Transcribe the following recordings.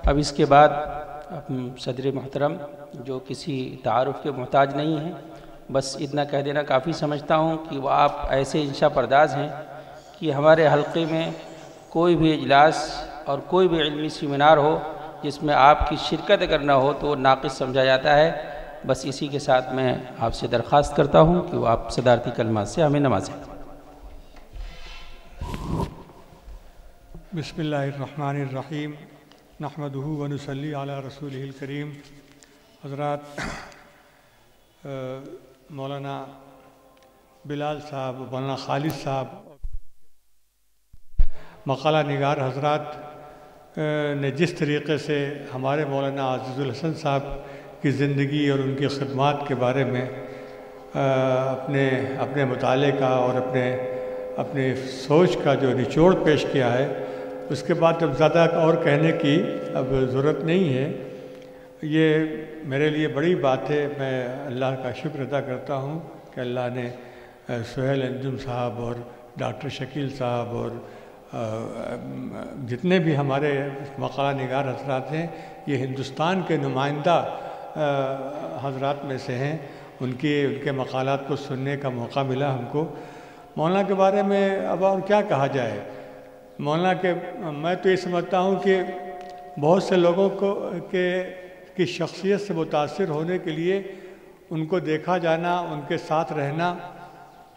اب اس کے بعد صدر محترم جو کسی تعارف کے محتاج نہیں ہیں، بس اتنا کہہ دینا کافی سمجھتا ہوں کہ وہ آپ ایسے انشا پرداز ہیں کہ ہمارے حلقے میں کوئی بھی اجلاس اور کوئی بھی علمی سیمینار ہو جس میں آپ کی شرکت اگر نہ ہو تو وہ ناقص سمجھا جاتا ہے۔ بس اسی کے ساتھ میں آپ سے درخواست کرتا ہوں کہ وہ آپ صدارتی کلمات سے ہمیں نوازیں۔ بسم اللہ الرحمن الرحیم، نحمدہ و نصلی علی رسولہ الکریم۔ حضرات، مولانا بلال صاحب، مولانا خالد صاحب، مقالہ نگار حضرات نے جس طریقے سے ہمارے مولانا عزیز الحسن صاحب کی زندگی اور ان کی خدمات کے بارے میں اپنے مطالعے کا اور اپنے سوچ کا جو نچوڑ پیش کیا ہے، اس کے بعد اب زیادہ اور کہنے کی اب ضرورت نہیں ہے۔ یہ میرے لیے بڑی بات ہے۔ میں اللہ کا شکر ادا کرتا ہوں کہ اللہ نے سہیل انجم صاحب اور ڈاکٹر شکیل صاحب اور جتنے بھی ہمارے مقالہ نگار حضرات ہیں، یہ ہندوستان کے نمائندہ حضرات میں سے ہیں۔ ان کے مقالات کو سننے کا موقع ملا ہم کو۔ مولانا کے بارے میں اب اور کیا کہا جائے۔ مولانا کے میں تو یہ سمجھتا ہوں کہ بہت سے لوگوں کی شخصیت سے متاثر ہونے کے لیے ان کو دیکھا جانا، ان کے ساتھ رہنا،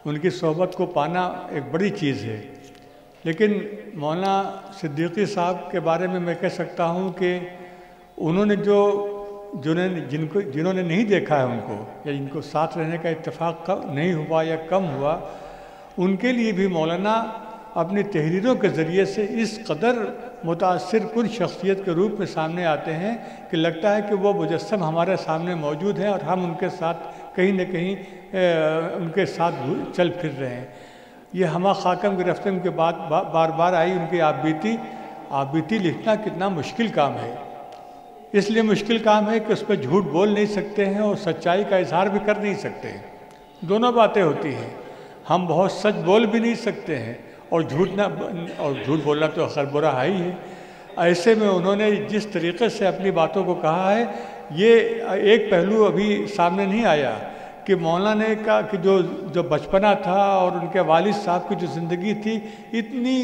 ان کی صحبت کو پانا ایک بڑی چیز ہے۔ لیکن مولانا صدیقی صاحب کے بارے میں میں کہہ سکتا ہوں کہ انہوں نے جنہوں نے نہیں دیکھا ہے ان کو، یا جن کو ساتھ رہنے کا اتفاق نہیں ہوا یا کم ہوا، ان کے لیے بھی مولانا اپنی تحریروں کے ذریعے سے اس قدر متاثر کن شخصیت کے روپ میں سامنے آتے ہیں کہ لگتا ہے کہ وہ مجسم ہمارے سامنے موجود ہیں اور ہم ان کے ساتھ کہیں نہ کہیں ان کے ساتھ چل پھر رہے ہیں۔ یہ ہمہ خاکم کی رفتم کے بعد بار بار آئی ان کی آپ بیتی لکھنا کتنا مشکل کام ہے۔ اس لیے مشکل کام ہے کہ اس پہ جھوٹ بول نہیں سکتے ہیں اور سچائی کا اظہار بھی کر نہیں سکتے ہیں۔ دونوں باتیں ہوتی ہیں۔ ہم بہت سچ بول بھی نہیں سکتے ہیں اور جھوٹ بولنا تو خیر برا ہے ہی ہے۔ ایسے میں انہوں نے جس طریقے سے اپنی باتوں کو کہا ہے، یہ ایک پہلو ابھی سامنے نہیں آیا کہ مولانا نے کہا کہ جو بچپنا تھا اور ان کے والد صاحب کی جو زندگی تھی، اتنی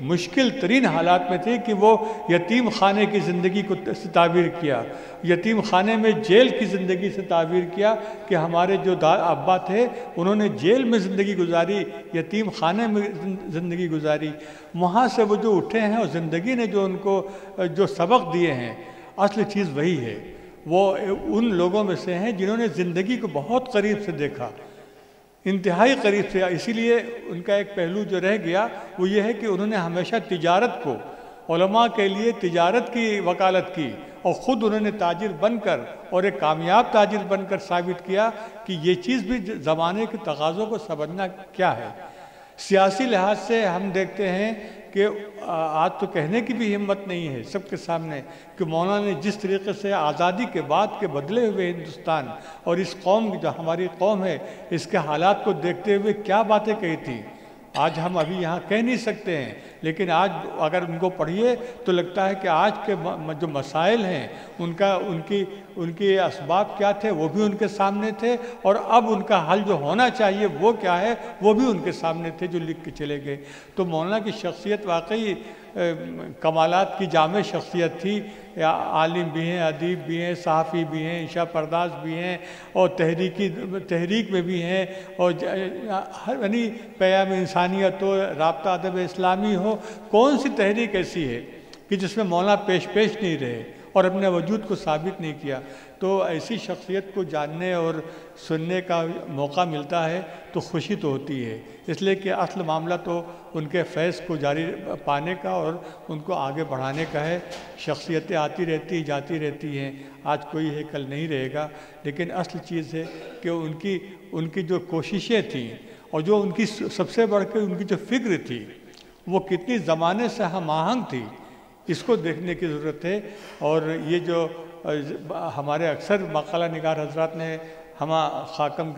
مشکل ترین حالات میں تھی کہ وہ یتیم خانے کی زندگی کو تعبیر کیا، یتیم خانے میں جیل کی زندگی سے تعبیر کیا کہ ہمارے جو ابا تھے انہوں نے جیل میں زندگی گزاری، یتیم خانے میں زندگی گزاری۔ وہاں سے وہ جو اٹھے ہیں اور زندگی نے جو ان کو جو سبق دیے ہیں، اصل چیز وہی ہے۔ وہ ان لوگوں میں سے ہیں جنہوں نے زندگی کو بہت قریب سے دیکھا، انتہائی قریب سے۔ اسی لیے ان کا ایک پہلو جو رہ گیا وہ یہ ہے کہ انہوں نے ہمیشہ تجارت کو، علماء کے لیے تجارت کی وکالت کی، اور خود انہوں نے تاجر بن کر اور ایک کامیاب تاجر بن کر ثابت کیا کہ یہ چیز بھی زمانے کے تقاضوں کو سمجھنا کیا ہے۔ سیاسی لحاظ سے ہم دیکھتے ہیں کہ آج تو کہنے کی بھی ہمت نہیں ہے سب کے سامنے کہ مولانا نے جس طریقے سے آزادی کے بعد کے بدلے ہوئے ہندوستان اور اس قوم جو ہماری قوم ہے، اس کے حالات کو دیکھتے ہوئے کیا باتیں کہی تھی، آج ہم ابھی یہاں کہہ نہیں سکتے ہیں۔ لیکن آج اگر ان کو پڑھیے تو لگتا ہے کہ آج کے جو مسائل ہیں ان کے اسباب کیا تھے وہ بھی ان کے سامنے تھے، اور اب ان کا حل جو ہونا چاہیے وہ کیا ہے وہ بھی ان کے سامنے تھے جو لکھ کے چلے گئے۔ تو مولانا کی شخصیت واقعی کمالات کی جامع شخصیت تھی۔ عالم بھی ہیں، ادیب بھی ہیں، صحافی بھی ہیں، انشا پرداز بھی ہیں، اور تحریک میں بھی ہیں، اور یعنی پیام انسانیت ہو، رابطہ ادب اسلامی ہو، کون سی تحریک ایسی ہے کہ جس میں مولانا پیش نہیں رہے اور اپنے وجود کو ثابت نہیں کیا۔ تو ایسی شخصیت کو جاننے اور سننے کا موقع ملتا ہے تو خوشی تو ہوتی ہے، اس لیے کہ اصل معاملہ تو ان کے فیض کو جاری پانے کا اور ان کو آگے بڑھانے کا ہے۔ شخصیتیں آتی رہتی جاتی رہتی ہیں، آج کوئی ہے کل نہیں رہے گا، لیکن اصل چیز ہے کہ ان کی جو کوششیں تھیں اور جو ان کی سب سے بڑھ کے ان کی جو فکر تھی وہ کتنی زمانے سے ہم آہنگ تھی، اس کو دیکھنے کی ضرورت ہے۔ اور یہ جو ہمارے اکثر مقالہ نگار حضرات نے ہمہ خاکم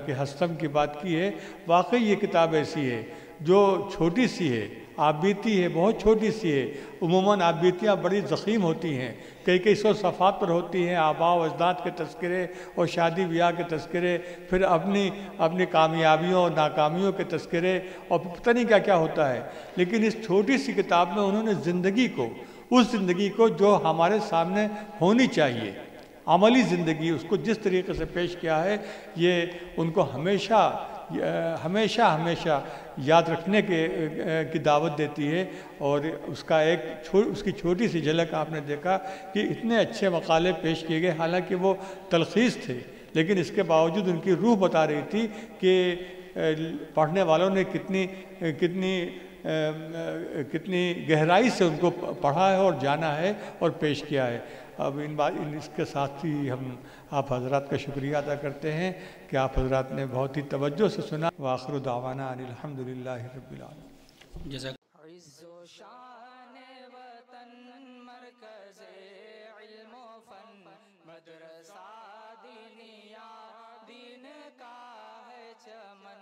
کے ہستم کی بات کی ہے، واقعی یہ کتاب ایسی ہے جو چھوٹی سی ہے، آپ بیتی ہے بہت چھوٹی سی ہے. عموماً آپ بیتیاں بڑی ضخیم ہوتی ہیں, کئی 100 صفحات پر ہوتی ہیں. آباء و اجداد کے تذکرے اور شادی بیاہ کے تذکرے, پھر اپنی کامیابیوں اور ناکامیوں کے تذکرے, اور پتہ نہیں کیا کیا ہوتا ہے. لیکن اس چھوٹی سی کتاب میں انہوں نے زندگی کو, اس زندگی کو جو ہمارے سامنے ہونی چاہیے, عملی زندگی, اس کو جس طریقے سے پیش کیا ہے, یہ ان کو ہمیشہ یاد رکھنے کی دعوت دیتی ہے. اور اس کی چھوٹی سی جھلک آپ نے دیکھا کہ اتنے اچھے مقالے پیش کیے گئے, حالانکہ وہ تلخیص تھے, لیکن اس کے باوجود ان کی روح بتا رہی تھی کہ پڑھنے والوں نے کتنی گہرائی سے ان کو پڑھا ہے اور جانا ہے اور پیش کیا ہے. اب اس کے ساتھ ہی ہم آپ حضرات کا شکریہ ادا کرتے ہیں کہ آپ حضرات نے بہت ہی توجہ سے سنا. وآخر دعوانا ان الحمدللہ رب العالمین. جزاک عز و شان وطن مرکز علم و فن مدرسہ دینیا دین کا ہے چمن